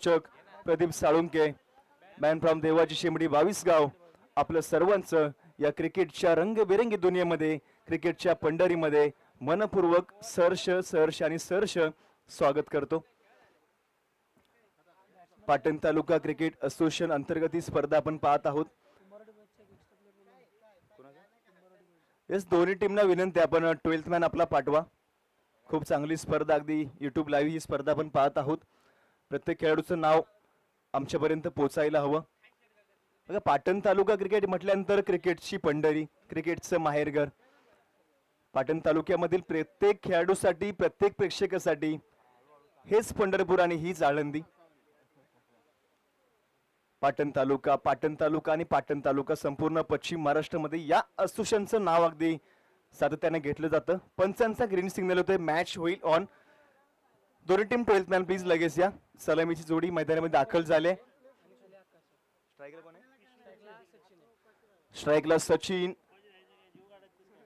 क्षेत्ररक्षक Pradeep Salunke, man from देवाची शेंबडी 22 गाव, आपलं सर्वांचं या क्रिकेटच्या रंगबिरंगी दुनियेमध्ये, क्रिकेटच्या पंढरीमध्ये मनपूर्वक सहर्ष आणि सहर्ष स्वागत करतो. पाटण तालुका क्रिकेट असोसिएशन अंतर्गत ही स्पर्धा आपण पाहत आहोत. येस, दोन्ही टीमना विनंती आपण 12th मॅन आपला पाठवा. खूप चांगली स्पर्धा, अगदी YouTube लाईव्ह ही स्पर्धा आपण पाहत आहोत. प्रत्येक खेळाडूचं नाव आमच्यापर्यंत पोहोचायला हवं. बघा, पाटण तालुका क्रिकेट म्हटल्यानंतर क्रिकेटची पंढरी, क्रिकेटचं माहेरघर. पाटण तालुक्यामधील प्रत्येक खेळाडूसाठी, प्रत्येक प्रेक्षकासाठी हेच पंढरपूर आणि हीच आळंदी. पाटण तालुका आणि पाटण तालुका संपूर्ण पश्चिम महाराष्ट्रामध्ये या असोसिएशनचं नाव अगदी सातत्याने घेतलं जातं. पंचांचा ग्रीन सिग्नल होतोय, मॅच होईल ऑन. दोन्ही टीम 12th मॅन प्लीज लगेच या. सलामीची जोडी मैदानामध्ये दाखल झाले. स्ट्राईकला सचिन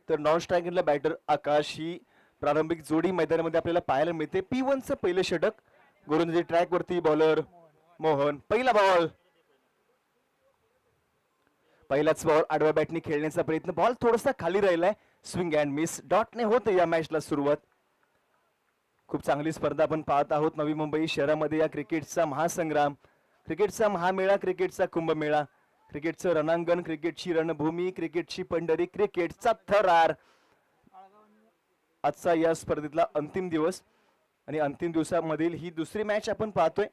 तर नॉन स्ट्रायकरला बॅटर आकाश. ही प्रारंभिक जोडी मैदानामध्ये आपल्याला पाहायला मिळते. P1चं पहिलं षटक. गोलंदाजी ट्रॅक वरती बॉलर मोहन. पहिला बॉल, पहिलाच बॉल आडव्या बॅटने खेळण्याचा प्रयत्न. बॉल थोडासा खाली राहिलाय. Swing and miss. डॉटने होते या मॅचला सुरुवात. खूप चांगली स्पर्धा आपण पाहत आहोत. नवी मुंबई शहरामध्ये या क्रिकेटचा महासंग्राम, क्रिकेटचा महामेळा, क्रिकेटचा कुंभमेळा, क्रिकेटचं रणांगण, क्रिकेटची रणभूमी, क्रिकेटची पंढरी, क्रिकेटचा थरार. आजचा या स्पर्धेतला अंतिम दिवस आणि अंतिम दिवसामधील ही दुसरी मॅच आपण पाहतोय.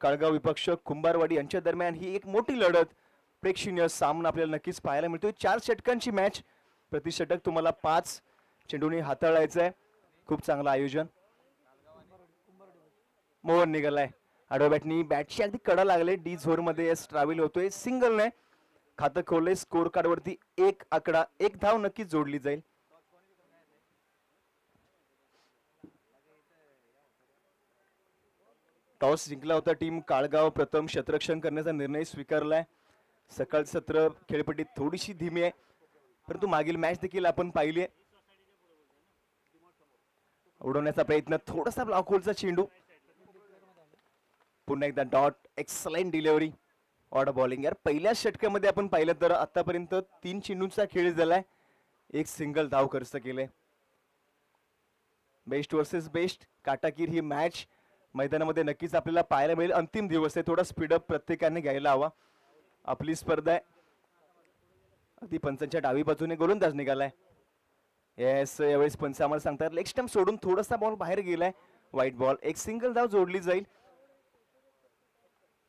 काळगाव विपक्ष कुंभारवाडी यांच्या दरम्यान ही एक मोठी लढत, प्रेक्षणीय सामना आपल्याला नक्कीच पाहायला मिळतोय. 4 षटकांची मॅच. प्रति षटक तुम्हाला 5 चेंडूने हाताळायचं आहे. खूप चांगलं आयोजन. मोहन निघालाय आडव्या बॅटनी. बॅटची अगदी कडा लागले. डी झोर मध्ये ट्रॅव्हल होतोय. सिंगल ने खातं खोलले. स्कोर कार्ड वरती 1 आकडा, 1 धाव नक्कीच जोडली जाईल. टॉस जिंकला होता टीम काळगाव. प्रथम क्षेत्ररक्षण करण्याचा निर्णय स्वीकारलाय. सकाळ सत्र खेळपट्टी थोडीशी धीमी आहे, परंतु मागील मॅच देखील आपण पाहिली आहे. उडवण्याचा प्रयत्न, थोडासा ब्लॉक होलचा चेंडू. पुन्हा एकदा dot. Excellent delivery. Odd bowling. यार, पहिल्या षटकामध्ये आपण पाहिलं तर आतापर्यंत 3 चेंडूंचा खेळ झालाय. 1 सिंगल धाव खर्च केले. बेस्ट वर्सेस बेस्ट, काटाकीर ही मॅच मैदानामध्ये नक्कीच आपल्याला पाहायला मिळेल. अंतिम दिवस आहे, थोडा स्पीडअप प्रत्येकाने घ्यायला हवा. आपली स्पर्धा आहे. अगदी पंचांच्या डावी बाजूने गोलंदाज निघालाय. येस, यावेळेस पंच आम्हाला सांगतात लेग स्टंप सोडून थोडासा बॉल बाहेर गेलाय. White ball. 1 सिंगल धाव जोडली जाईल.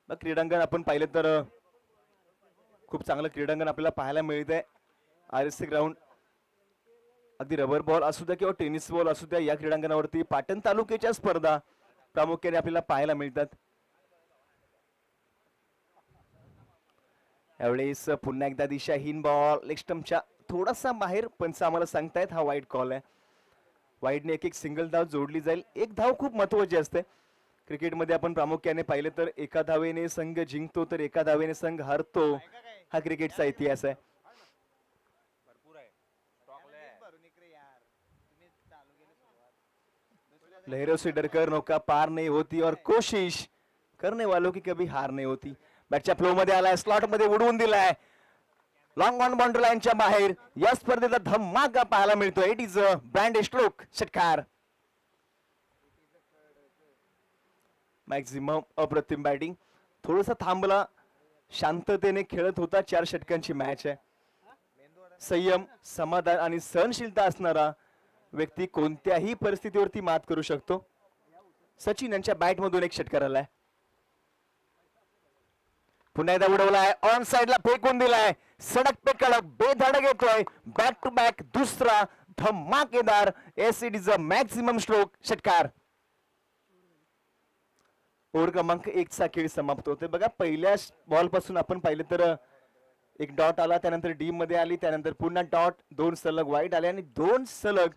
क्रीडांगण आपण पाहिलं तर खूप चांगलं क्रीडांगण आपल्याला पाहायला मिळतंय. RSC ground. अगदी रबर बॉल असू द्या किंवा टेनिस बॉल असू द्या, या क्रीडांगणावरती पाटण तालुक्याच्या स्पर्धा प्रामुख्याने आपल्याला पाहायला मिळतात. यावेळेस पुन्हा एकदा दिशाहीन बॉल. लेग स्टंपच्या थोडासा बाहेर. पंच आम्हाला सांगतायत हा वाईट कॉल आहे. वाईडने 1 सिंगल धाव जोडली जाईल. 1 धाव खूप महत्वाची असते क्रिकेटमध्ये. आपण प्रामुख्याने पाहिलं तर एका धावेने संघ जिंकतो तर एका धावेने संघ हरतो. हा क्रिकेटचा इतिहास आहे. लहरों से डरकर नौका पार नहीं होती और कोशिश करने वालों की कभी हार नहीं होती. बॅटच्या फ्लो मध्ये आलाय. स्लॉट मध्ये उडवून दिलाय. लॉंग ऑन बाउंड्री लाईनच्या बाहेर. या स्पर्धेचा धमाका पाहायला मिळतोय. It is a brand stroke. षटकार. मॅक्झिमम अप्रतिम बॅटिंग. थोडासा थांबला, शांततेने खेळत होता. 4 षटकांची मॅच आहे. संयम, समाधान आणि सहनशीलता असणारा व्यक्ती कोणत्याही परिस्थितीवरती मात करू शकतो. सचिन यांच्या बॅट मधून 1 षटकार आलाय. पुन्हा एकदा उडवलाय. ऑन साइडला फेकून दिलाय. सडक पे कडक बेधडक येतोय. बॅक टू बॅक दुसरा धमाकेदार. It is a maximum stroke. षटकार. ओव्हर क्रमांक 1 चा खेळ समाप्त होते. बघा, पहिल्या बॉल पासून आपण पाहिलं तर 1 डॉट आला, त्यानंतर डी मध्ये आली, त्यानंतर पुन्हा डॉट, 2 सलग वाईट आले आणि 2 सलग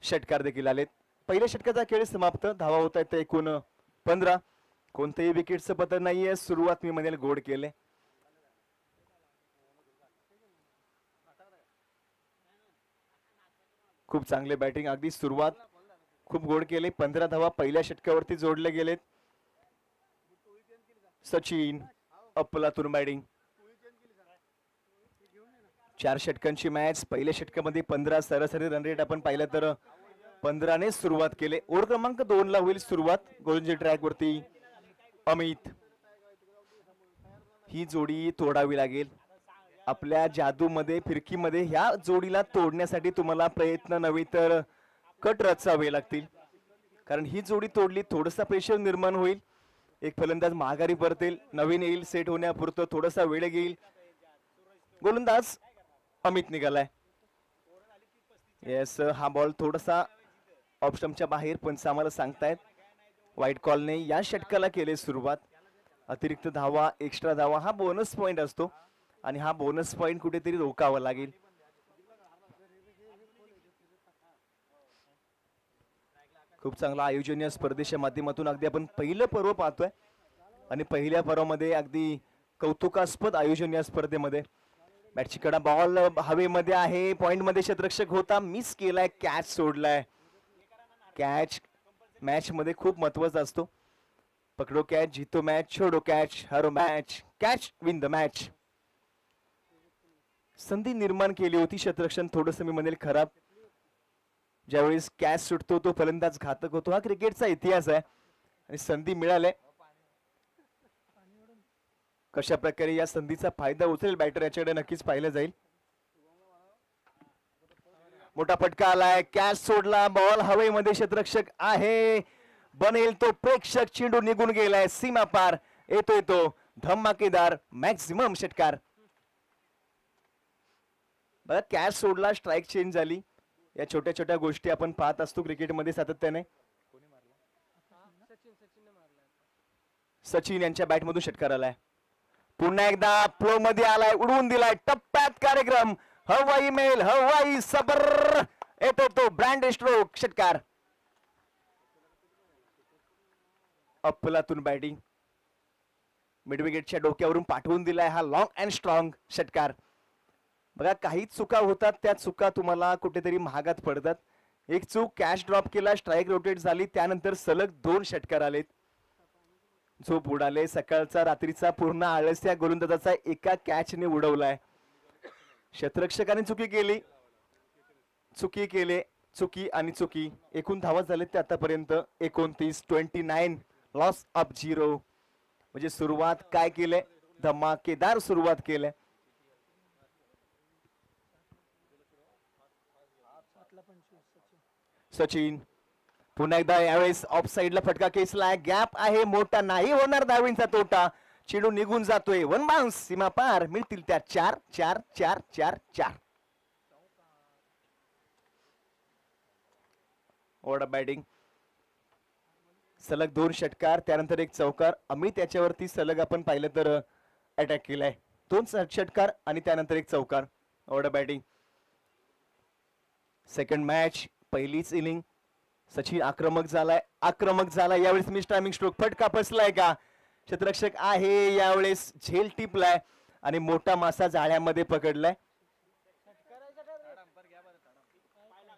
षटकार देखील आलेत. पहिल्या षटकाचा खेळ समाप्त. धावा होत आहेत एकूण 15. कोणतेही विकेटचं पतन नाहीये. सुरुवात मी म्हणेल गोड केले. खूप चांगले बॅटिंग. अगदी सुरुवात खूप गोड केली. 15 धावा पहिल्या षटकावरती जोडले गेलेत. सचिन अप्लातून बॅटिंग. 4 षटकांची मॅच. पहिल्या षटकामध्ये 15 सरासरी रन रेट आपण पाहिलं तर 15 ने सुरुवात केले. ओव्हर क्रमांक 2 ला होईल सुरुवात. गोलंदाजी ट्रॅक वरती अमित. ही जोडी तोडावी लागेल. आपल्या जादूमध्ये फिरकीमध्ये ह्या जोडीला तोडण्यासाठी तुम्हाला प्रयत्न नव्हे तर कट रचावे लागतील, कारण ही जोडी तोडली थोडासा प्रेशर निर्माण होईल. एक फलंदाज माघारी परतेल, नवीन येईल, सेट होण्यापुरतं थोडासा वेळ घेईल. गोलंदाज अमित निघालाय. येस, हा बॉल थोडासा ऑफ स्टंपच्या बाहेर, पण आम्हाला सांगतायत वाईट कॉलने या षटकाला केले सुरुवात. अतिरिक्त धावा, एक्स्ट्रा धावा हा बोनस पॉइंट असतो आणि हा बोनस पॉइंट कुठेतरी रोकावा लागेल. खूप चांगला आयोजन या स्पर्धेच्या माध्यमातून अगदी आपण पहिलं पर्व पाहतोय आणि पहिल्या पर्वामध्ये अगदी कौतुकास्पद आयोजन या स्पर्धेमध्ये. बॅटची कडा, बॉल हवेमध्ये आहे, पॉइंट मध्ये क्षेत्ररक्षक होता, मिस केलाय, कॅच सोडलाय. कॅच मॅच मध्ये खूप महत्वाचा असतो. पकडो कॅच, जीतो मॅच, छोडो कॅच, हरो match, catch win the match. संधी निर्माण केली होती, क्षेत्ररक्षण थोडंसं मी म्हणेल खराब. ज्यावेळेस कॅच सुटतो तो फलंदाज घातक होतो, हा क्रिकेटचा इतिहास आहे. आणि संधी मिळाले, कशा प्रकारे या संधीचा फायदा उचलेल बॅटर याच्याकडे नक्कीच पाहिलं जाईल. मोठा फटका आलाय, कॅच सोडला, बॉल हवेमध्ये, क्षेत्ररक्षक आहे, बनेल तो प्रेक्षक, चेंडू निघून गेलाय सीमा पार. येतोय तो धमाकेदार मॅक्सिमम षटकार. बघा, कॅच सोडला, स्ट्राईक चेंज झाली. या छोट्या छोट्या गोष्टी आपण पाहत असतो क्रिकेटमध्ये सातत्याने. सचिन यांच्या बॅटमधून षटकार आलाय. पुन्हा एकदा फ्लो मध्ये आलाय, उडवून दिलाय, टप्प्यात कार्यक्रम, हवाई मेल, हवाई सबर. येतो तो ब्रँड स्ट्रोक, षटकार. अप्लातून बॅटिंग, मिडविकेटच्या डोक्यावरून पाठवून दिलाय, हा लॉंग अँड स्ट्रॉंग षटकार. बघा, काही चुका होतात, त्या चुका तुम्हाला कुठेतरी महागात पडतात. एक चूक, कॅच ड्रॉप केला, स्ट्राईक रोटेट झाली, त्यानंतर सलग 2 षटकार आलेत. झोप उडाले, सकाळचा रात्रीचा पूर्ण आळस या गोलंदाजाचा एका कॅचने उडवलाय. क्षेत्ररक्षकाने चुकी केली, चुकी केले, चुकी आणि चुकी. एकूण धावा झालेत ते आतापर्यंत 29, 29, लॉस ऑफ 0. म्हणजे सुरुवात काय केले, धमाकेदार सुरुवात केले. सचिन पुन्हा एकदा, यावेळेस ऑफ साइडला फटका खेचलाय, गॅप आहे, मोठा नाही होणार धावींचा तोटा, चेंडू निघून जातोय, वन बाउन्स, सीमा पार. मिळतील त्या 4 4 4 4 4. ऑर्डर बॅटिंग, सलग 2 षटकार, त्यानंतर एक चौकार. अमित याच्यावरती सलग आपण पाहिलं तर अटॅक केलाय, 2 षटकार आणि त्यानंतर एक चौकार. ऑर्डर बॅटिंग, सेकंड मॅच, पहिलीच इनिंग. सचिन आक्रमक झालाय, यावेळेस मिस टायमिंग स्ट्रोक, फटका फसलाय का, क्षेत्ररक्षक आहे, यावेळेस झेल टिपलाय आणि मोठा मासा जाळ्यामध्ये पकडलाय.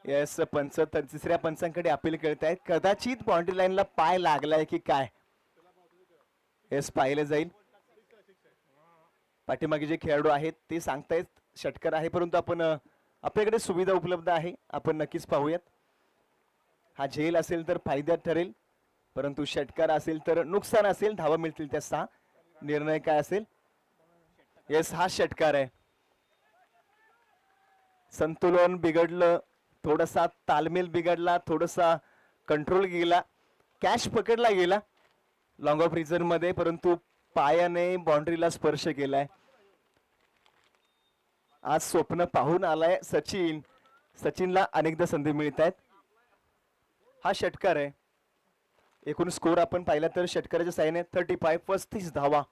येस, पंच तिसऱ्या पंचांकडे अपील करत आहेत, कदाचित बाउंड्री लाईनला पाय लागलाय की काय. येस, पाहिलं जाईल. पाठीमागे जे खेळाडू आहेत ते सांगतायत षटकार आहे, परंतु आपण आपल्याकडे सुविधा उपलब्ध आहे, आपण नक्कीच पाहूयात. हा झेल असेल तर फायद्यात ठरेल, परंतु षटकार असेल तर नुकसान असेल. धावा मिळतील त्या 6. निर्णय काय असेल. येस, हा षटकार आहे. संतुलन बिघडलं, थोडासा तालमेल बिघडला, थोडासा कंट्रोल गेला, कॅच पकडला गेला लॉंग ऑफ रिझन मध्ये, परंतु पायाने बाउंड्रीला स्पर्श केलाय. आज स्वप्न पाहून आलाय सचिन. सचिनला अनेकदा संधी मिळत आहेत. हा षटकार आहे. एकूण स्कोर आपण पाहिला तर षटकाराच्या साहाय्याने 35, 35 धावा.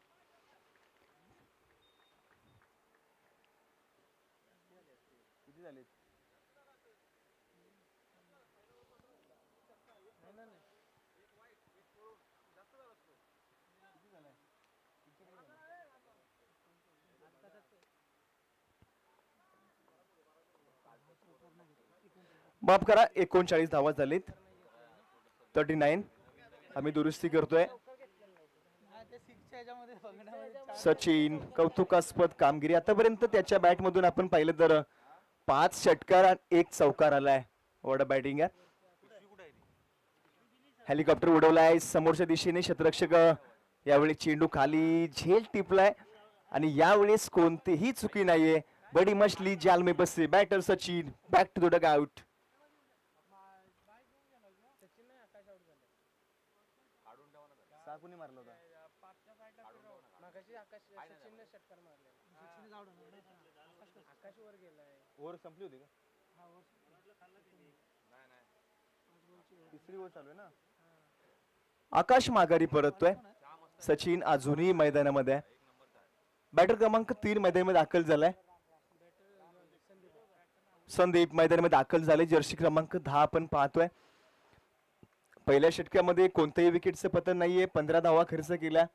माफ करा, 39 धावा झालीत. 39. आम्ही दुरुस्ती करतोय. सचिन कौतुकास्पद कामगिरी आतापर्यंत त्याच्या बॅट मधून आपण पाहिलं तर 5 षटकार आणि 1 चौकार आलाय. वॉट बॅटिंग आहे. हेलिकॉप्टर उडवलाय समोरच्या दिशेने. क्षेत्ररक्षक यावेळी चेंडू खाली झेल टिपलाय आणि यावेळेस कोणतीही चुकी नाहीये. बडी मछली जाल में बसे. Batter Sachin back to the dugout. Over संपली होती का? तिसरी ओव्हर चालू आहे ना. आकाश माघारी परततोय. सचिन अजूनही मैदानामध्ये आहे. बॅटर क्रमांक 3 मैदानामध्ये दाखल झालाय. संदीप मैदानामध्ये दाखल झाले. जर्सी क्रमांक 10 आपण पाहतोय. पहिल्या षटकामध्ये कोणत्याही विकेटचं पतन नाहीये. 15 धावा खर्च केल्या.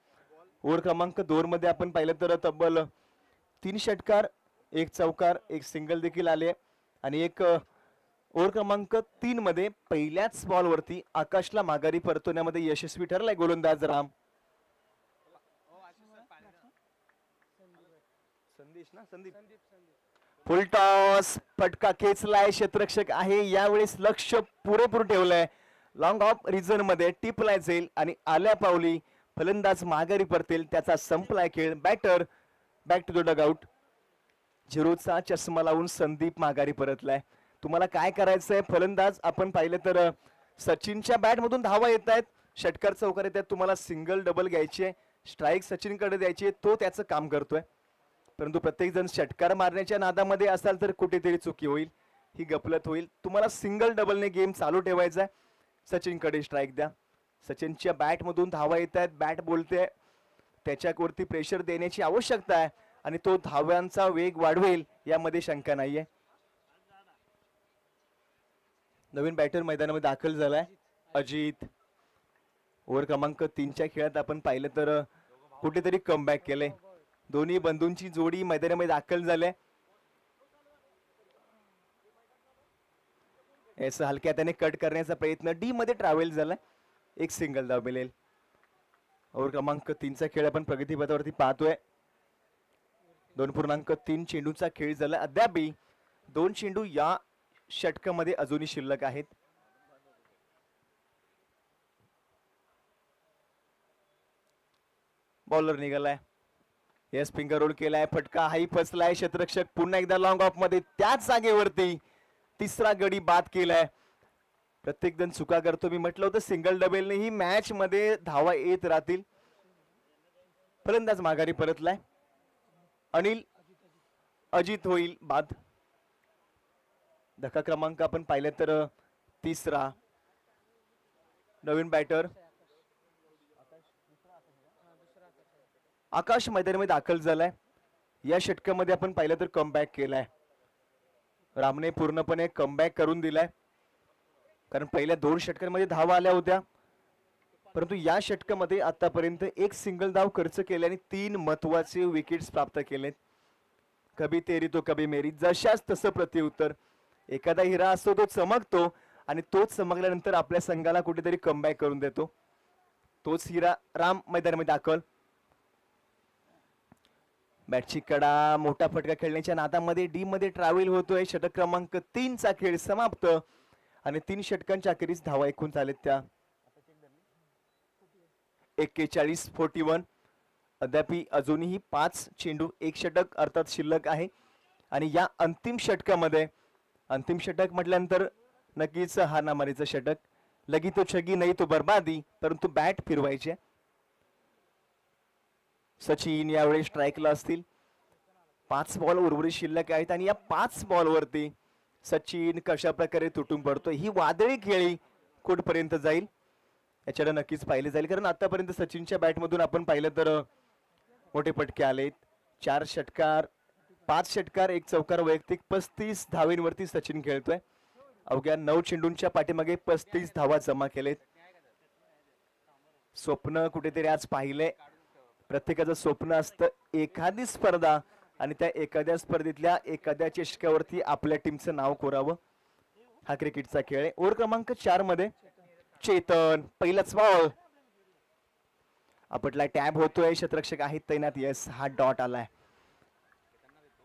ओव्हर क्रमांक 2 मध्ये आपण पाहिलं तर तब्बल 3 षटकार 1 चौकार 1 सिंगल देखील आले आणि एक ओव्हर क्रमांक 3 मध्ये पहिल्याच बॉल वरती आकाशला माघारी परतवण्यामध्ये यशस्वी ठरलाय गोलंदाज राम. संदीप फुल टॉस फटका खेचलाय. क्षेत्ररक्षक आहे यावेळेस लक्ष पुरेपूर ठेवलंय. लॉंग ऑफ रिझन मध्ये टिपलाय जाईल आणि आल्या पावली फलंदाज माघारी परतेल. त्याचा संपलाय खेळ. Batter back to the dugout. झिरोचा चष्मा लावून संदीप माघारी परतलाय. तुम्हाला काय करायचंय फलंदाज आपण पाहिलं तर सचिनच्या बॅट मधून धावा येत आहेत. षटकार चौकार येत आहेत. तुम्हाला सिंगल डबल घ्यायचे. स्ट्राईक सचिन कडे द्यायची. तो त्याचं काम करतोय. परंतु प्रत्येक जण षटकार मारण्याच्या नादामध्ये असाल तर कुठेतरी चुकी होईल. ही गफलत होईल. तुम्हाला सिंगल डबलने गेम चालू ठेवायचा आहे. सचिन कडे स्ट्राईक द्या. सचिनच्या बॅट मधून धावा येत आहेत. बॅट बोलते. त्याच्यावरती प्रेशर देण्याची आवश्यकता आहे आणि तो धाव्यांचा वेग वाढवेल यामध्ये शंका नाहीये. नवीन बॅटर मैदानामध्ये दाखल झालाय अजित. ओव्हर क्रमांक 3च्या खेळात आपण पाहिलं तर कुठेतरी कमबॅक केले. दोन्ही बंधूंची जोडी मैदानामध्ये दाखल झाले. याचं हलक्या त्याने कट करण्याचा प्रयत्न डी मध्ये ट्रॅव्हल झालाय. एक सिंगल धाव मिळेल. ओव्हर क्रमांक 3चा खेळ आपण प्रगतीपथावरती पाहतोय. 2.3 चेंडूचा खेळ झाला. अद्यापही 2 चेंडू या षटकामध्ये अजूनही शिल्लक आहेत. बॉलर निघालाय. येस फिंगर रोल केलाय. फटका हाही फसलाय. क्षेत्ररक्षक पुन्हा एकदा लॉंग ऑफ मध्ये त्याच जागेवरती तिसरा गडी बाद केलाय. प्रत्येक जण चुका करतो. मी म्हटलं होतं सिंगल डबलने ही मॅच मध्ये धावा येत राहतील. फलंदाज माघारी परतलाय. अजित होईल बाद. धक्का क्रमांक आपण पाहिलं तर 3रा. नवीन बॅटर आकाश मैदानामध्ये दाखल झालाय. या षटकामध्ये आपण पाहिलं तर कमबॅक केलाय. रामने पूर्णपणे कमबॅक करून दिलाय. कारण पहिल्या 2 षटकांमध्ये धावा आल्या होत्या. परंतु या षटकामध्ये आतापर्यंत 1 सिंगल धाव खर्च केल्याने 3 महत्वाचे विकेट्स प्राप्त केलेत. कभी तेरी तो कभी मेरी. जशाच तसं प्रत्युत्तर. एखादा हिरा असतो तो चमकतो आणि तोच चमकल्यानंतर आपल्या संघाला कुठेतरी कमबॅक करून देतो. तोच हिरा राम मैदानामध्ये दाखल. बॅटची कडा. मोठा फटका खेळण्याच्या नादामध्ये डी मध्ये ट्रॅव्हल होतोय. षटक क्रमांक 3चा खेळ समाप्त आणि 3 षटकांच्या अखेरीस धावा एकूण झालेत त्या 41-41. अद्यापही अजूनही 5 चेंडू 1 षटक अर्थात शिल्लक आहे आणि या अंतिम षटकामध्ये अंतिम षटक म्हटल्यानंतर नक्कीच हारनामारीचं षटक. लगी तो छगी नाही तो बर्बादी. परंतु बॅट फिरवायचे. सचिन यावेळी स्ट्राईकला असतील. 5 बॉल उर्वरित शिल्लक आहेत आणि या 5 बॉलवरती सचिन कशा प्रकारे तुटून पडतोय. ही वादळी खेळी कुठपर्यंत जाईल याच्याकडे नक्कीच पाहिले जाईल. कारण आतापर्यंत सचिनच्या बॅटमधून आपण पाहिलं तर मोठे फटके आलेत. 4 षटकार 5 षटकार 1 चौकार वैयक्तिक 35 धावेंवरती सचिन खेळतोय. अवघ्या 9 चेंडूंच्या पाठीमागे 35 धावा जमा केलेत. स्वप्न कुठेतरी आज पाहिले. प्रत्येकाचं स्वप्न असतं एखादी स्पर्धा आणि त्या एखाद्या स्पर्धेतल्या एखाद्या चषकावरती आपल्या टीमचं नाव कोरावं. हा क्रिकेटचा खेळ आहे. ओव्हर क्रमांक 4 मध्ये चेतन पहिलाच बॉल आपटला टॅब होतोय, शतरक्षक आहेत तैनात. येस, हा डॉट आलाय.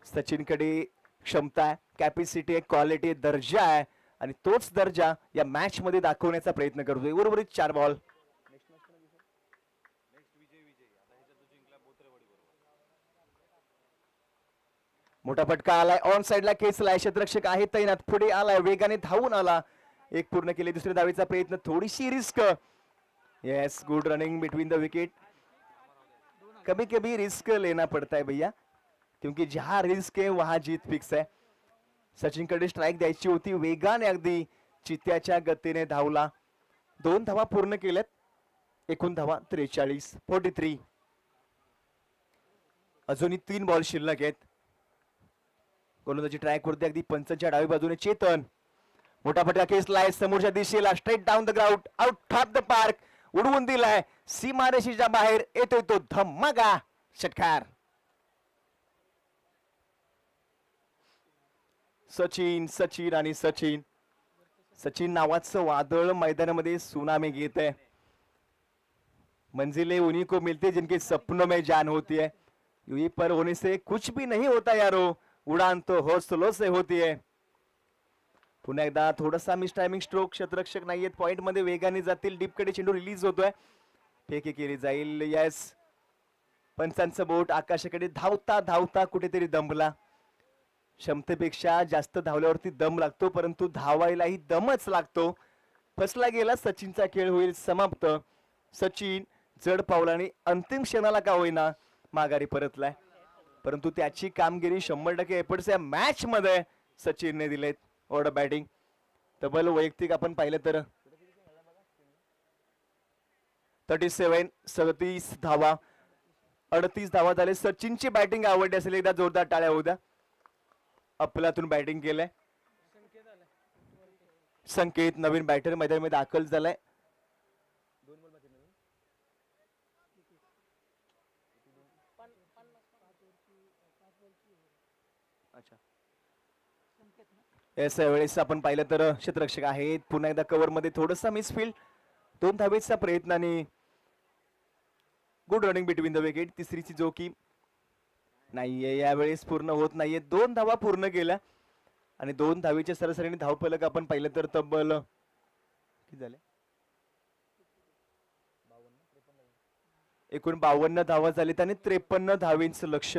सचिनकडे क्षमता आहे, कॅपॅसिटी आहे, क्वालिटी आहे, दर्जा आहे आणि तोच दर्जा या मॅच मध्ये दाखवण्याचा प्रयत्न करतोय. उर्वरित 4 बॉल. मोठा फटका आलाय, ऑन साइडला खेचलाय, क्षेत्ररक्षक आहे तैनात, पुढे आलाय, वेगाने धावून आला, एक पूर्ण केले. दुसऱ्या धावेचा प्रयत्न, थोडीशी risk. Yes, good running between the wicket. Kabhi Kabhi risk लेना पड़ता है भैया, क्योंकि जहां रिस्क है वहां जीत फिक्स है. सचिनकडे स्ट्राईक द्यायची होती, वेगाने अगदी चित्त्याच्या गतीने धावला. 2 धावा पूर्ण केल्यात. एकूण धावा 43, 43. अजूनही 3 बॉल शिल्लक आहेत. गोलंदाजी ट्रॅक वरती अगदी पंचांच्या डावी बाजूने चेतन. मोठा फटका खेचलाय समोरच्या दिशेला, straight down the ground, out top the park, उडवून दिलाय सीमारेषेच्या बाहेर. येतोय तो धम्मागा षटकार. सचिन, सचिन आणि सचिन. सचिन नावाचं वादळ मैदानामध्ये सुनामी घेत आहे. मंजिलें उन्हीं को मिलती जिनके सपनों में जान होती है. यूं पर होने से कुछ भी नहीं होता यारो, उड़ान तो हौसलों से होती है. पुन्हा एकदा थोडासा मिस टायमिंग स्ट्रोक. क्षेत्ररक्षक नाहीयेत पॉइंट मध्ये, वेगाने जातील. डीपकडे चेंडू रिलीज होतोय, फेकी केली जाईल. यस, पंचांचं बोट आकाशाकडे धावता धावता कुठेतरी दमला. क्षमतेपेक्षा जास्त धावल्यावरती दम लागतो, परंतु धावायलाही दमच लागतो. फसला गेला, सचिनचा खेळ होईल समाप्त. सचिन जड पावलाने अंतिम क्षणाला का होईना माघारी परतलाय, परंतु त्याची कामगिरी 100% एफर्ट्स या मॅच मध्ये सचिनने दिलेत. ऑर्डर बॅटिंग, तब्बल वैयक्तिक आपण पाहिलं तर 37 धावा, 38 धावा झाले. सचिनची बॅटिंग आवडली असेल, एकदा जोरदार टाळ्या होऊ द्या. अफलातून बॅटिंग केलंय. संकेत नवीन बॅटर मैदानामध्ये दाखल झालाय. अच्छा, वेळेस आपण पाहिलं तर क्षेत्ररक्षक आहेत. पुन्हा एकदा कव्हर मध्ये थोडासा मिसफील्ड. 2 धावेचा प्रयत्नाने good running between the wicket. तिसरीची जोखीम नाहीये यावेळेस, पूर्ण होत नाहीये. 2 धावा पूर्ण केल्या आणि 2 धावेच्या सरासरीने धावफलक आपण पाहिलं तर तब्बल किती झाले, एकूण 52 धावा झालीत आणि 53 धावेंचं लक्ष.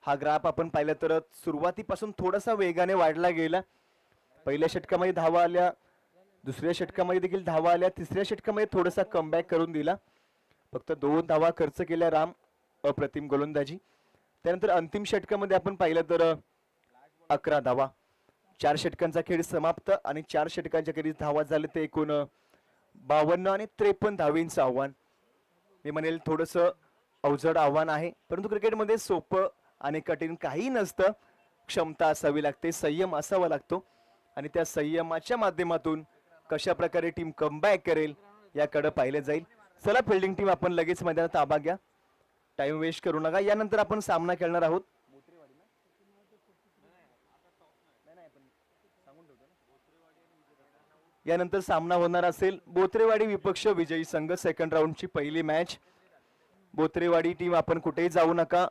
हा ग्राफ आपण पाहिलं तर सुरुवातीपासून थोडासा वेगाने वाढला गेला. पहिल्या षटकामध्ये धावा आल्या, दुसऱ्या षटकामध्ये देखील धावा आल्या, तिसऱ्या षटकामध्ये थोडासा कमबॅक करून दिला. फक्त 2 धावा खर्च केल्या राम, अप्रतिम गोलंदाजी. त्यानंतर अंतिम षटकामध्ये आपण पाहिलं तर 11 धावा. 4 षटकांचा खेळ समाप्त आणि 4 षटकांच्या खेळी धावा झाले ते एकूण 52 आणि 53 धावेंचं आव्हान. मी म्हणेल थोडस अवजड आव्हान आहे, परंतु क्रिकेटमध्ये सोपं आणि कठीण काही नसतं. क्षमता असावी लागते, संयम असावा लागतो आणि त्या संयमाच्या माध्यमातून कशा प्रकारे टीम कमबॅक करेल याकडे पाहिले जाईल. चला फिल्डिंग टीम आपण लगेच मैदानात ताबा घ्या, टाइम वेस्ट करू नका. यानंतर आपण सामना खेळणार आहोत. यानंतर सामना होणार असेल बोत्रेवाडी विपक्ष विजयी संघ. सेकंड राऊंडची पहिली मॅच. बोत्रेवाडी टीम आपण कुठेही जाऊ नका,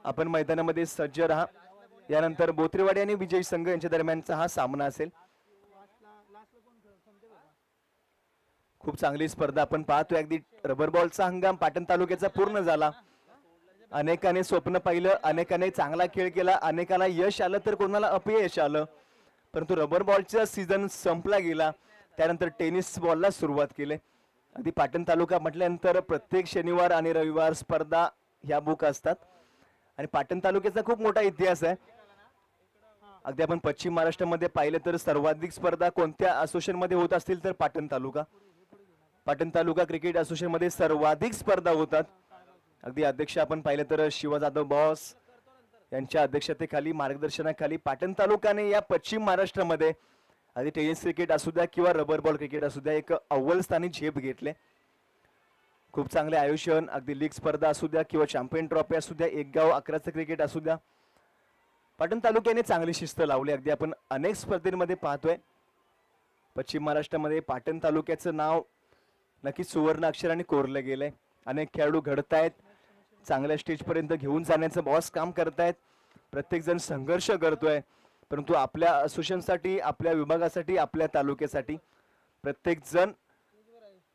आपण मैदानामध्ये सज्ज राहा. यानंतर बोत्रेवाडी आणि विजयी संघ यांच्या दरम्यानचा हा सामना असेल. खूप चांगली स्पर्धा आपण पाहतोय. अगदी रबर बॉलचा हंगाम पाटण तालुक्याचा पूर्ण झाला. अनेकाने स्वप्न पाहिलं, अनेकाने चांगला खेळ केला, अनेकाला यश आलं तर कोणाला अपयश आलं, परंतु रबर बॉलचा सीझन संपला गेला. त्यानंतर टेनिस बॉलला सुरुवात केली. अगदी पाटण तालुका म्हटल्यानंतर प्रत्येक शनिवार आणि रविवार स्पर्धा ह्या बुक असतात आणि पाटण तालुक्याचा खूप मोठा इतिहास आहे. अगदी आपण पश्चिम महाराष्ट्रामध्ये पाहिलं तर सर्वाधिक स्पर्धा कोणत्या असोसिएशन मध्ये होत असतील तर पाटण तालुका क्रिकेट असोसिएशन मध्ये सर्वाधिक स्पर्धा होतात. अगदी अध्यक्ष आपण पाहिलं तर शिवा जाधव बॉस यांच्या अध्यक्षतेखाली, मार्गदर्शनाखाली पाटण तालुक्याने या पश्चिम महाराष्ट्रामध्ये आधी टेनिस क्रिकेट असू द्या किंवा रबर बॉल क्रिकेट असू द्या एक अव्वल स्थानी झेप घेतले. खूप चांगले आयोजन, अगदी लीग स्पर्धा असू द्या किंवा चॅम्पियन ट्रॉफी असू द्या, एक गाव 11चं क्रिकेट असू द्या, पाटण तालुक्याने चांगली शिस्त लावली. अगदी आपण अनेक स्पर्धेमध्ये पाहतोय पश्चिम महाराष्ट्रामध्ये पाटण तालुक्याचं नाव नक्कीच सुवर्ण अक्षराने कोरलं गेलंय. अनेक खेळाडू घडतायत, चांगल्या स्टेज पर्यंत घेऊन जाण्याचं बॉस काम करतायत. प्रत्येक जण संघर्ष करतोय, परंतु आपल्या असोसिएशनसाठी, आपल्या विभागासाठी, आपल्या तालुक्यासाठी प्रत्येक जण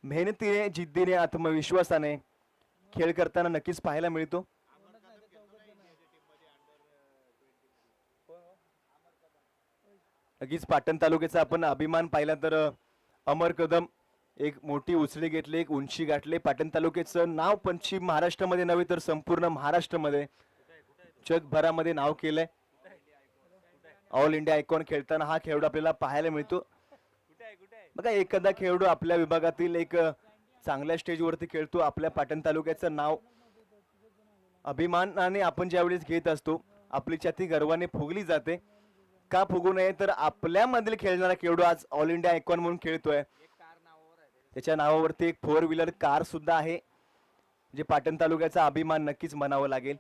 मेहनतीने, जिद्दीने, आत्मविश्वासाने खेळ करताना नक्कीच पाहायला मिळतो. नक्कीच पाटण तालुक्याचा आपण अभिमान पाहिला तर अमर कदम एक मोठी उचली घेतली, एक उंची गाठले. पाटण तालुक्याचं नाव पश्चिम महाराष्ट्रामध्ये नव्हे तर संपूर्ण महाराष्ट्रामध्ये, जगभरामध्ये नाव केलंय. ऑल इंडिया आयकॉन खेळताना हा खेळाडू आपल्याला पाहायला मिळतो. बघा, एखादा खेळाडू आपल्या विभागातील एक चांगल्या स्टेजवरती खेळतो, आपल्या पाटण तालुक्याचं नाव अभिमानाने आपण ज्यावेळेस घेत असतो, आपली छाती गर्वाने फुगली जाते. का फुगू नये, तर आपल्यामधील खेळणारा खेळाडू आज ऑल इंडिया आयकॉन म्हणून खेळतोय. त्याच्या नावावरती एक 4 व्हीलर कार सुद्धा आहे, जे पाटण तालुक्याचा अभिमान नक्कीच म्हणावं लागेल.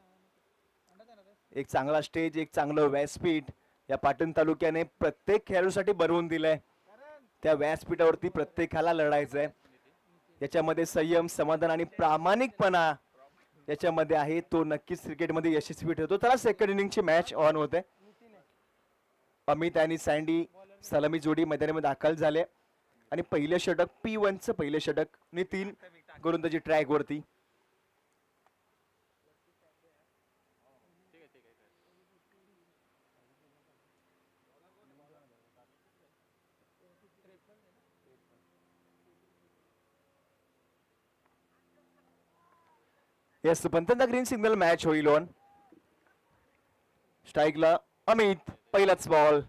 एक चांगला स्टेज, एक चांगलं व्यासपीठ या पाटण तालुक्याने प्रत्येक खेळाडूसाठी बनवून दिलंय. त्या व्यासपीठावरती प्रत्येकाला लढायचंय. याच्यामध्ये संयम, समाधान आणि प्रामाणिकपणा याच्यामध्ये आहे, तो नक्कीच क्रिकेटमध्ये यशस्वी ठरतो. त्याला सेकंड इनिंगची मॅच ऑन होते. अमित आणि सँडी सलामी जोडी मैदानामध्ये दाखल झाले आणि पहिलं षटक P1चं पहिलं षटक नितीन गोलंदाजी ट्रॅक वरती. येस, पंतंदा ग्रीन सिग्नल मॅच होईल ऑन. स्ट्राईकला अमित, पहिलाच बॉल.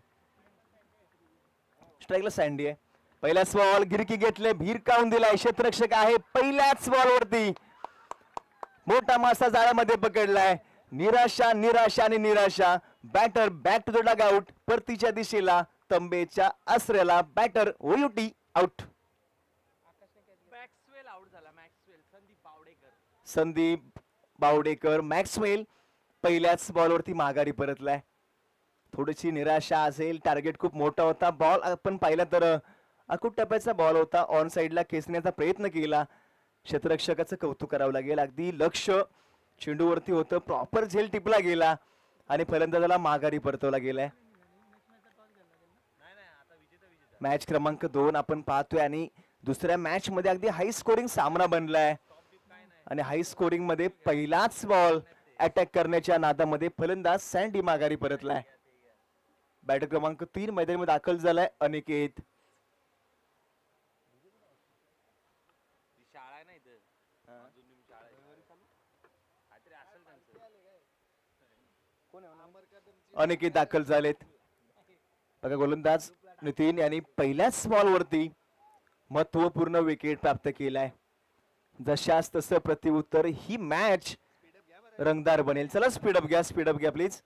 स्ट्राईकला सँडी आहे. पहिलाच बॉल गिरकी घेतले, भिरकावून दिलाय. क्षेत्ररक्षक आहे, पहिल्याच बॉल वरती मोठा मासा जाळ्यामध्ये पकडलाय. निराशा, निराशा आणि निराशा. Batter back to the dugout, परतीच्या दिशेला, तंबेच्या आसऱ्याला. Batter O U T out. Sandeep Bawdekar, Maxwell पहिल्याच बॉलवरती माघारी परतलाय. थोडीशी निराशा असेल, टार्गेट खूप मोठा होता. बॉल आपण पाहिला तर अकूट टप्प्याचा बॉल होता. ऑन साइडला खेचण्याचा प्रयत्न केला. क्षेत्ररक्षकाचं कौतुक करावं लागेल. अगदी लक्ष चेंडूवरती होतं, प्रॉपर झेल टिपला गेला आणि फलंदाजाला माघारी परतवला गेलाय. मॅच क्रमांक 2 आपण पाहतोय आणि दुसऱ्या मॅच मध्ये अगदी हाय स्कोरिंग सामना बनलाय आणि हाय स्कोरिंग मध्ये पहिलाच बॉल अटॅक करण्याच्या नादामध्ये फलंदाज सँडी माघारी परतलाय. बॅटर क्रमांक 3 मैदानामध्ये दाखल झालाय अनिकेत. अनिकेत दाखल झालेत. बघा, गोलंदाज नितीन यांनी पहिल्याच बॉल वरती महत्वपूर्ण विकेट प्राप्त केलाय. जशास तसं प्रत्युत्तर, ही मॅच रंगदार बनेल. चला स्पीडअप घ्या प्लीज.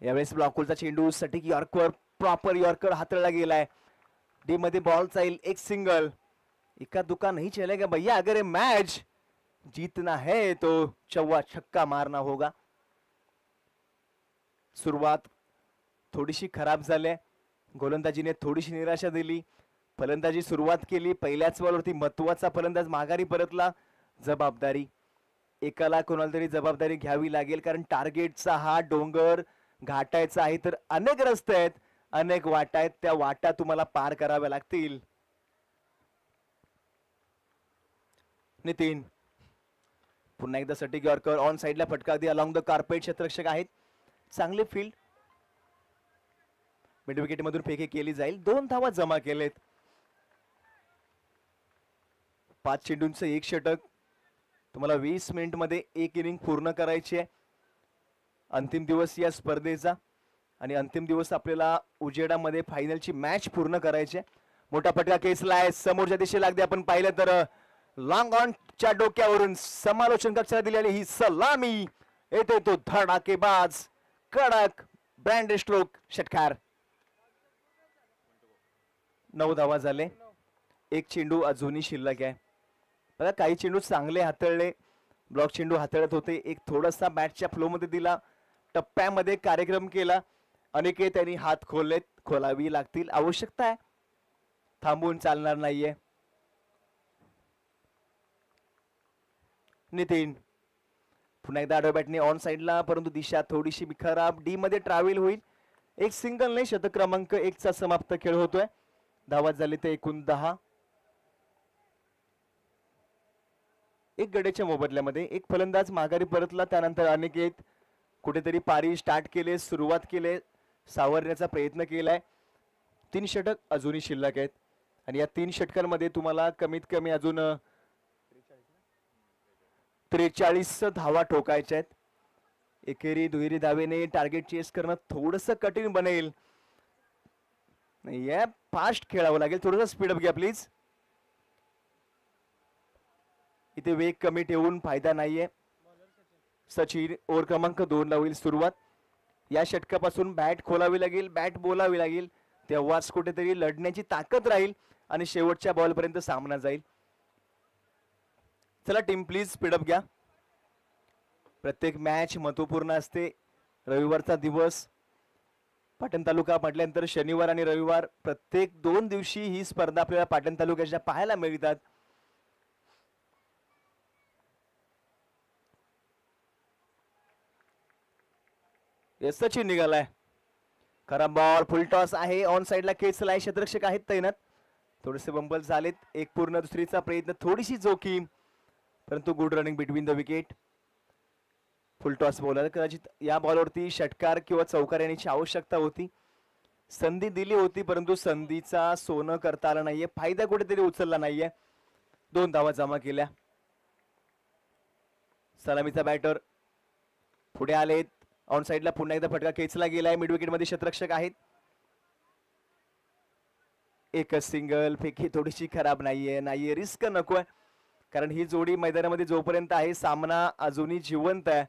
यावेळेस ब्लॉकचा चेंडू सटीक यॉर्कर, प्रॉपर यॉर्कर हाताळला गेलाय. डी मध्ये बॉल जाईल, एक सिंगल. इक्का दुक्का नहीं चलेगा भैया, अगर ये मैच जीतना है तो चौवा छक्का मारना होगा. सुरुवात थोडीशी खराब झाली. गोलंदाजीने थोडीशी निराशा दिली. फलंदाजी सुरुवात केली, पहिल्याच बॉलवरती महत्वाचा फलंदाज माघारी परतला. जबाबदारी एकाला कोणाला तरी जबाबदारी घ्यावी लागेल, कारण टार्गेटचा हा डोंगर घाटायचा आहे. तर अनेक रस्ते आहेत, अनेक वाटा आहेत, त्या वाटा तुम्हाला पार कराव्या लागतील. नितीन पुन्हा एकदा सटीक यॉर्कर, ऑन साइडला फटका अगदी अलॉंग द कार्पेट. क्षेत्ररक्षक आहेत, चांगले फील्ड. मिड विकेट मधून फेकी केली जाईल. 2 धावा जमा केलेत. 5 चेंडूंचं 1 षटक. तुम्हाला 20 मिनिट मध्ये 1 इनिंग पूर्ण करायची आहे. अंतिम दिवस या स्पर्धेचा आणि अंतिम दिवस आपल्याला उजेडामध्ये फायनलची मॅच पूर्ण करायची आहे. मोठा फटका खेचलाय समोरच्या दिशेला. अगदी आपण पाहिलं तर लॉंग ऑन च्या डोक्यावरून समालोचन कक्षाला दिलेली ही सलामी येते, तो धडाकेबाज कडक ब्रँड स्ट्रोक षटकार. 9 धावा झाले. 1 चेंडू अजूनही शिल्लक आहे. बघा, काही चेंडू चांगले हाताळले, ब्लॉक चेंडू हाताळत होते. एक थोडासा बॅटच्या फ्लो मध्ये दिला, टप्प्यामध्ये कार्यक्रम केला. अनेक त्यांनी हात खोललेत, खोलावी लागतील, आवश्यकता आहे. थांबून चालणार नाहीये. नितीन पुन्हा एकदा आडव्या बॅटने ऑन साइडला, परंतु दिशा थोडीशी खराब. डी मध्ये ट्रॅव्हल होईल. एक सिंगल नाही, शतक क्रमांक 1 चा समाप्त खेळ होतोय. धावात झाले ते एकूण 10. एक गड्याच्या मोबदल्यामध्ये एक फलंदाज माघारी परतला. त्यानंतर अनिकेत कुठेतरी पारी स्टार्ट केले, सुरुवात केले, सावरण्याचा प्रयत्न केलाय. 3 षटक अजूनही शिल्लक आहेत आणि या 3 षटकांमध्ये तुम्हाला कमीत कमी अजून 43 धावा ठोकायच्या आहेत. एकेरी दुहेरी धावेने टार्गेट चेस करणं थोडंसं कठीण बनेल. नाही, फास्ट खेळावं लागेल. थोडंसं स्पीडअप घ्या प्लीज. इथे वेग कमी ठेवून फायदा नाहीये. सचिन ओव्हर क्रमांक 2 ला होईल सुरुवात. या षटकापासून बॅट खोलावी लागेल, बॅट बोलावी लागेल, तेव्हाच कुठेतरी लढण्याची ताकद राहील आणि शेवटच्या बॉल पर्यंत सामना जाईल. चला टीम प्लीज स्पीडअप घ्या. प्रत्येक मॅच महत्वपूर्ण असते. रविवारचा दिवस, पाटण तालुका म्हटल्यानंतर शनिवार आणि रविवार प्रत्येक 2 दिवशी ही स्पर्धा आपल्याला पाटण तालुक्याच्या पाहायला मिळतात. सचिन निघालाय. खरा बॉल, फुल टॉस आहे. ऑन साइडला खेचलाय. क्षेत्ररक्षक आहेत तैनात. थोडेसे बंबल झालेत. एक पूर्ण दुसरीचा प्रयत्न, थोडीशी जोखीम, परंतु good running between the wicket. Full toss bowler. कदाचित या बॉलवरती षटकार किंवा चौकार येण्याची आवश्यकता होती. संधी दिली होती, परंतु संधीचा सोनं करता आलं नाहीये. फायदा कुठेतरी उचलला नाहीये. 2 धावा जमा केल्या. सलामीचा बॅटर पुढे आलेत. ऑन साइडला पुन्हा एकदा फटका खेचला गेलाय. मिड विकेट मध्ये क्षेत्ररक्षक आहेत. एकच सिंगल. फेकी थोडीशी खराब नाहीये. रिस्क नकोय, कारण ही जोडी मैदानामध्ये जोपर्यंत आहे सामना अजूनही जिवंत आहे.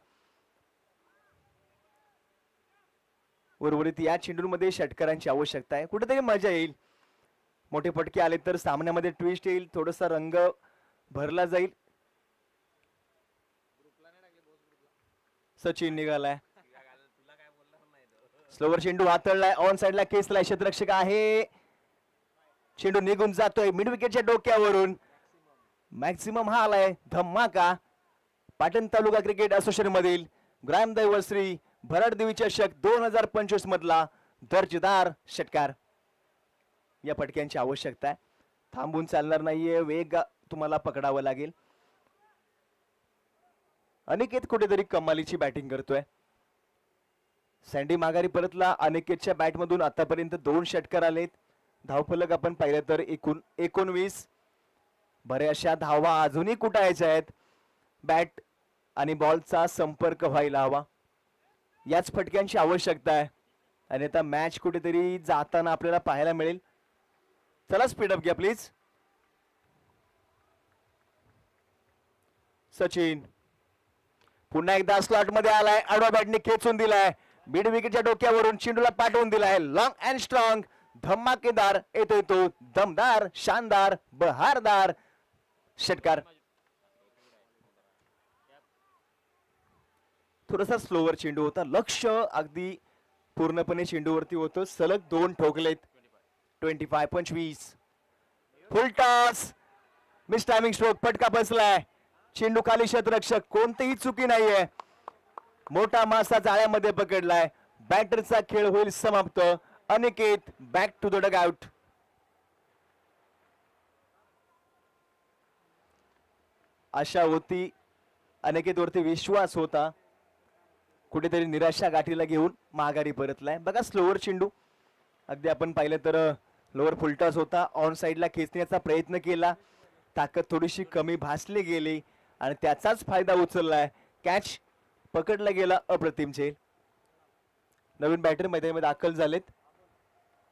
उर्वरित या चेंडूमध्ये षटकारांची आवश्यकता आहे. कुठेतरी मजा येईल. मोठे फटके आले तर सामन्यामध्ये ट्विस्ट येईल, थोडासा रंग भरला जाईल. सचिन निघालाय. स्लोवर चेंडू हातळलाय. ऑन साइडला केसलाय. क्षेत्ररक्षक आहे. चेंडू निघून जातोय मिड विकेटच्या डोक्यावरून. मॅक्सिमम हा आलाय धमाका. पाटण तालुका क्रिकेट असोसिएशन मधील ग्रामदैव श्री भरडदेवी चषक 2025 मधला दर्जेदार षटकार. या फटक्यांची आवश्यकता आहे. थांबून चालणार नाहीये. वेग तुम्हाला पकडावा लागेल. अनिकेत कुठेतरी कमालीची बॅटिंग करतोय. सँडी माघारी परतला. अनिकेतच्या बॅटमधून आतापर्यंत 2 षटकार आलेत. धावफलक आपण पाहिलं तर एकूण 19. बऱ्याचशा धावा अजूनही कुटायच्या आहेत. बॅट आणि बॉलचा संपर्क व्हायला हवा. याच फटक्यांची आवश्यकता आहे आणि आता मॅच कुठेतरी जाताना आपल्याला पाहायला मिळेल. चला स्पीडअप घ्या प्लीज. सचिन पुन्हा एकदा स्लॉट मध्ये आलाय. आडवा बॅटने खेचून दिलाय. मिड विकेटच्या डोक्यावरून चेंडूला पाठवून दिलाय. लॉंग अँड स्ट्रॉंग, धमाकेदार येतोय तो. दमदार, शानदार, बहारदार षटकार. थोडासा स्लोवर चेंडू होता. लक्ष अगदी पूर्णपणे चेंडूवरती होतं. सलग 2 ठोकलेत. 25 फुल टॉस. Miss timing stroke. फटका बसलाय. चेंडू खाली. क्षेत्ररक्षक कोणतीही चुकी नाहीये. मोठा मासा जाळ्यामध्ये पकडलाय. बॅटरचा खेळ होईल समाप्त. Aniket back to the dugout. आशा होती, अनिकेत वरती विश्वास होता. कुठेतरी निराशा गाठीला घेऊन माघारी परतलाय. बघा स्लोवर चेंडू. अगदी आपण पाहिलं तर लोअर फुलटॉस होता. ऑन साइडला खेचण्याचा प्रयत्न केला. ताकद थोडीशी कमी भासली गेली आणि त्याचाच फायदा उचललाय. कॅच पकडला गेला. अप्रतिम झेल. नवीन बॅटर मैदानामध्ये दाखल झालेत.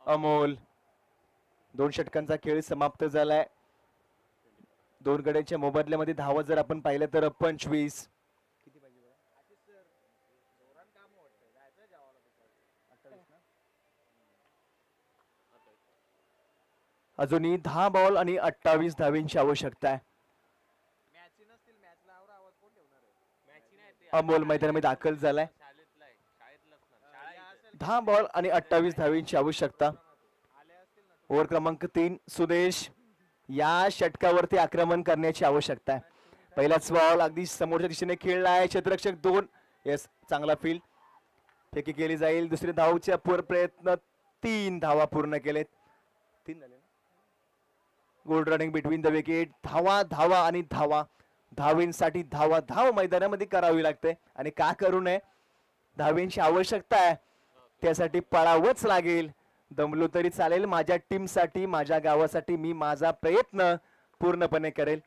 अमोल. 2 षटकांचा खेळ समाप्त झालाय. 2 गड्यांच्या मोबदल्यामध्ये धावा जर आपण पाहिलं तर 25. अजूनही 10 बॉल आणि 28 धावींची आवश्यकता आहे. अमोल मैदानामध्ये दाखल झालाय. 10 बॉल आणि 28 धावींची आवश्यकता. ओव्हर क्रमांक 3 सुदेश. या षटकावरती आक्रमण करण्याची आवश्यकता आहे. पहिलाच बॉल अगदी समोरच्या दिशेने खेळला आहे. क्षेत्ररक्षक 2. येस, चांगला फील्ड. फेकी केली जाईल. दुसरे धावचे अपूर प्रयत्न. 3 धावा पूर्ण केलेत. 3 झाले. Gold running between the wicket. धावा धावा आणि धावा. धावींसाठी धावा धाव मैदानामध्ये करावी लागते आणि का करू नये. धावींची आवश्यकता आहे, त्यासाठी पळावंच लागेल. दमलो तरी चालेल. माझ्या टीम साठी, माझ्या गावासाठी मी माझा प्रयत्न पूर्णपणे करेल.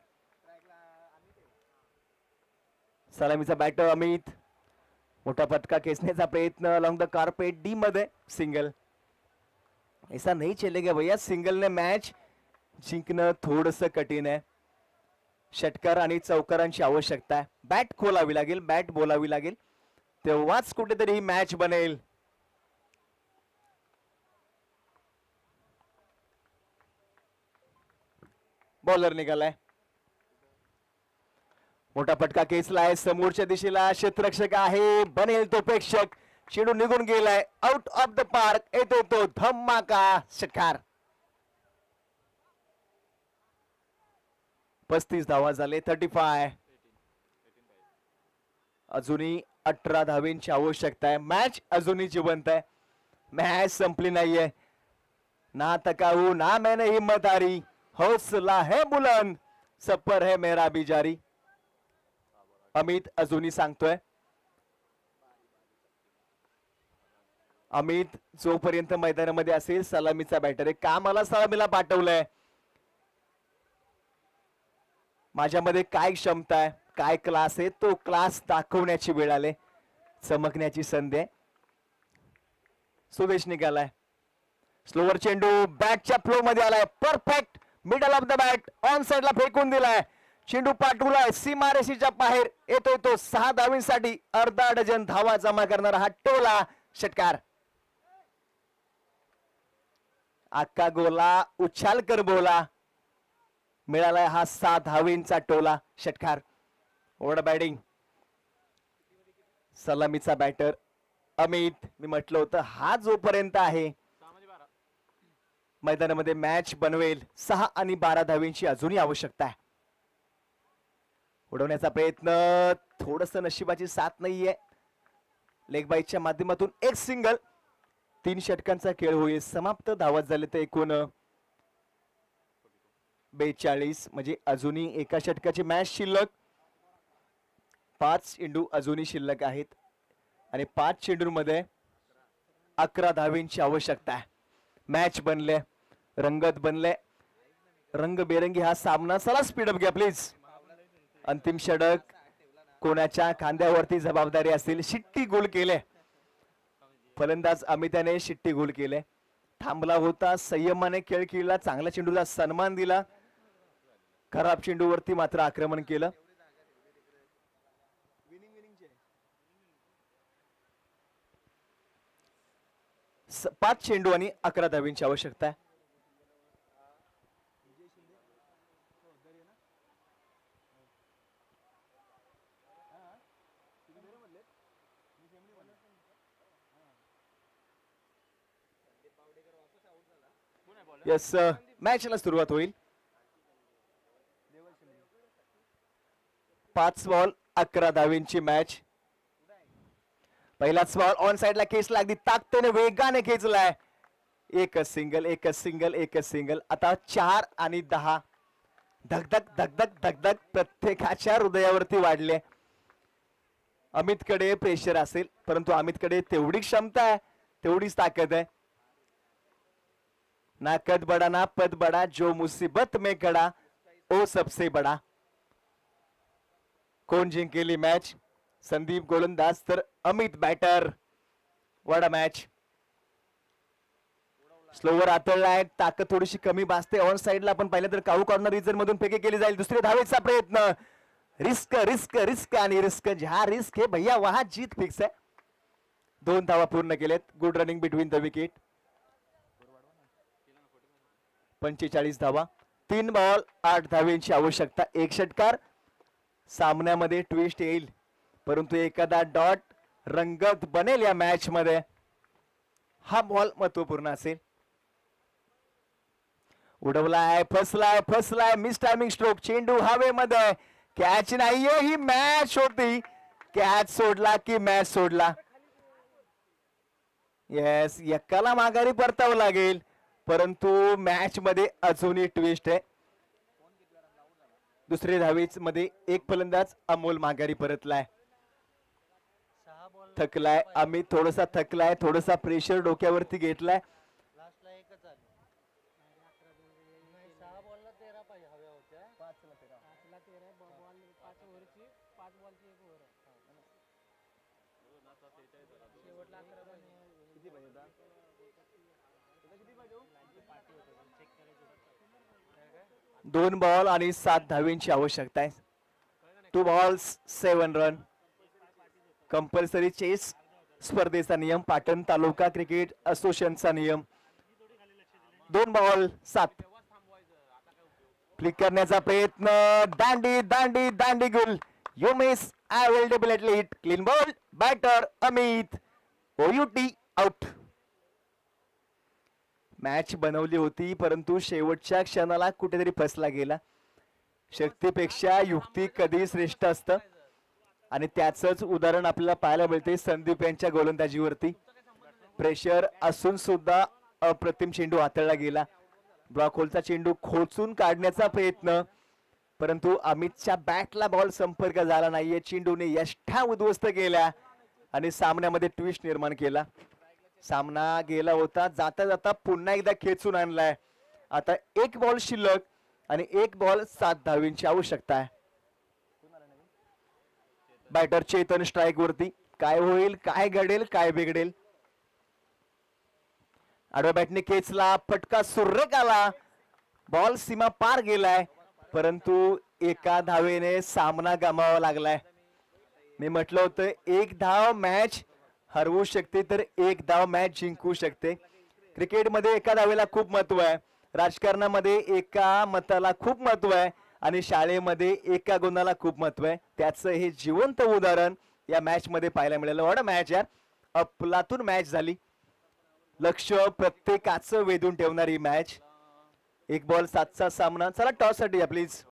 सलामीचा बॅटर अमित. मोठा फटका खेचण्याचा प्रयत्न अलॉंग द कार्पेट. डी मध्ये सिंगल. ऐसा नहीं चलेगा भैया. सिंगल ने मॅच जिंकणं थोडस कठीण आहे. षटकार आणि चौकारांची आवश्यकता आहे. बॅट खोलावी लागेल, बॅट बोलावी लागेल, तेव्हाच कुठेतरी ही मॅच बनेल. बॉलर निघालाय. मोठा फटका खेचलाय समोरच्या दिशेला. क्षेत्ररक्षक आहे, बनेल तो प्रेक्षक. चेंडू निघून गेलाय आउट ऑफ द पार्क. येतो तो धमाका षटकार. 35 धावा झाले. 35. अजूनही 18 धावींची आवश्यकता आहे. मॅच अजूनही जिवंत आहे. मॅच संपली नाहीये. ना तकाऊ ना मैंने हिम्मत हारी. हौसला है बुलंद, सफर है मेरा भी जारी. अमित अजूनही सांगतोय. अमित जोपर्यंत मैदानामध्ये असेल सलामीचा बॅटर आहे. का मला सलामीला पाठवलंय. माझ्यामध्ये काय क्षमता आहे, काय क्लास आहे, तो क्लास दाखवण्याची वेळ आले. चमकण्याची संधी आहे. सुदेश निघालाय. स्लोवर चेंडू बॅटच्या फ्लो मध्ये आलाय. Perfect middle of the bat. On साइडला फेकून दिलाय. चेंडू पाठवलाय सीमारेषेच्या बाहेर. येतोय तो 6 धावींसाठी अर्धा डझन धावा जमा करणारा हा टोला. षटकार. अक्का गोला उछाल कर बोला. मिळालाय हा 6 धावींचा टोला. षटकार. Over batting. सलामीचा बॅटर अमित. मी म्हटलं होतं हा जोपर्यंत आहे मैदानामध्ये मॅच बनवेल. 6 आणि 12 धावींची अजूनही आवश्यकता आहे. उडवण्याचा प्रयत्न. थोडस नशिबाची साथ नाहीये. लेग बाईटच्या माध्यमातून एक सिंगल. 3 षटकांचा खेळ होईल. समाप्त. धावा झाले तर एकूण 42. म्हणजे अजूनही एका षटकाची मॅच शिल्लक. 5 चेंडू अजूनही शिल्लक आहेत आणि 5 चेंडूंमध्ये 11 धावींची आवश्यकता आहे. मॅच बनले, रंगत बनले, रंगबेरंगी हा सामना. चला स्पीडअप घ्या प्लीज. अंतिम षटक कोणाच्या खांद्यावरती जबाबदारी असेल. शिट्टी गोल केले. फलंदाज अमिताने शिट्टी गोल केले. थांबला होता, संयमाने खेळ खेळला, चांगल्या चेंडूला सन्मान दिला. खराब चेंडूवरती मात्र आक्रमण केलं. 5 चेंडू आणि 11 धावींची आवश्यकता आहे. यस, मॅचला सुरुवात होईल. 5 बॉल 11 धावींची मॅच. पहिलाच बॉल ऑन साइडला खेचला. अगदी ताकदीने वेगाने खेचलाय. एकच सिंगल, एकच सिंगल, एकच सिंगल. आता 4 आणि 10. धगधग धगधग धगधग प्रत्येकाच्या हृदयावरती वाढले. अमितकडे प्रेशर असेल, परंतु अमितकडे तेवढी क्षमता आहे, तेवढीच ताकद आहे. ना कद बडा ना पद बडा, जो मुसीबत में खडा ओ सबसे बडा. कोण जिंकेली मॅच. संदीप गोलंदाज तर अमित बॅटर. वडा मॅच. स्लोवर आतळलाय. ताकद थोडीशी कमी भासते. ऑन साइडला आपण पाहिलं तर काऊ कॉर्नर रिजन मधून फेकी केली जाईल. दुसरे धावेचा प्रयत्न. रिस्क रिस्क रिस्क आणि रिस्क. जहा रिस्क है भैया वहां जीत फिक्स है. 2 धावा पूर्ण केलेत. Good running between the wicket. 45 धावा. 3 बॉल 8 धावेंची आवश्यकता. 1 षटकार. सामन्यामध्ये ट्विस्ट येईल, परंतु एखादा डॉट रंगत बनेल या मॅच मध्ये. हा बॉल महत्वपूर्ण असेल. उडवलाय, फसलाय फसलाय, मिस टायमिंग स्ट्रोक, चेंडू हवेमध्ये, कॅच नाहीये, ही मॅच होती. कॅच सोडला की मॅच सोडला. येस, एकाला माघारी परतावं लागेल, परंतु मॅच मध्ये अजूनही ट्विस्ट आहे. दुसरे धावेच मध्ये एक फलंदाज अमोल माघारी परतलाय. थकलाय आम्ही, थोडासा थकलाय, थोडासा प्रेशर डोक्यावरती घेतलाय. दोन बॉल आणि 7 धावेंची आवश्यकता आहे. 2 बॉल्स 7 रन. कंपल्सरी चेस स्पर्धेचा नियम, पाटण तालुका क्रिकेट असोसिएशनचा नियम. 2 बॉल 7. फ्लिक करण्याचा प्रयत्न, दांडी दांडी दांडी गुल, you miss, I will definitely hit, clean ball, batter Amit, O U T out. Match बनवली होती, परंतु शेवटच्या क्षणाला कुठेतरी फसला गेला. शक्तीपेक्षा युक्ती कधी श्रेष्ठ असतं आणि त्याचंच उदाहरण आपल्याला पाहायला मिळते संदीप यांच्या गोलंदाजीवरती. प्रेशर असून सुद्धा अप्रतिम चेंडू हाताळला गेला. ब्लॉक होलचा चेंडू खोचून काढण्याचा प्रयत्न, परंतु अमितच्या बॅटला बॉल संपर्क झाला नाहीये. चेंडूने यष्ठा उद्ध्वस्त केल्या आणि सामन्यामध्ये ट्विस्ट निर्माण केला. सामना गेला होता, जाता जाता पुन्हा एकदा खेचून आणलाय. आता 1 बॉल शिल्लक आणि 1 बॉल 7 धावेंची आवश्यकता आहे. बॅटर चेतन स्ट्राईक वरती. काय होईल, काय घडेल, काय बिघडेल. आडव्या बॅटने खेचला, फटका सुरेख आला, बॉल सीमा पार गेलाय, परंतु एका धावेने सामना गमावा लागलाय. मी म्हटलं होतं 1 धाव मॅच हरवू शकते, तर 1 धाव मॅच जिंकू शकते. क्रिकेटमध्ये एका धावेला खूप महत्व आहे, राजकारणामध्ये एका मताला खूप महत्व आहे आणि शाळेमध्ये एका गुणाला खूप महत्व आहे. त्याचं हे जिवंत उदाहरण या मॅच मध्ये पाहायला मिळालं. वॉट अ मॅच यार, अफलातून मॅच झाली. लक्ष प्रत्येकाचं वेधून ठेवणारी मॅच. 1 बॉल 7चा सामना. चला टॉस साठी प्लीज.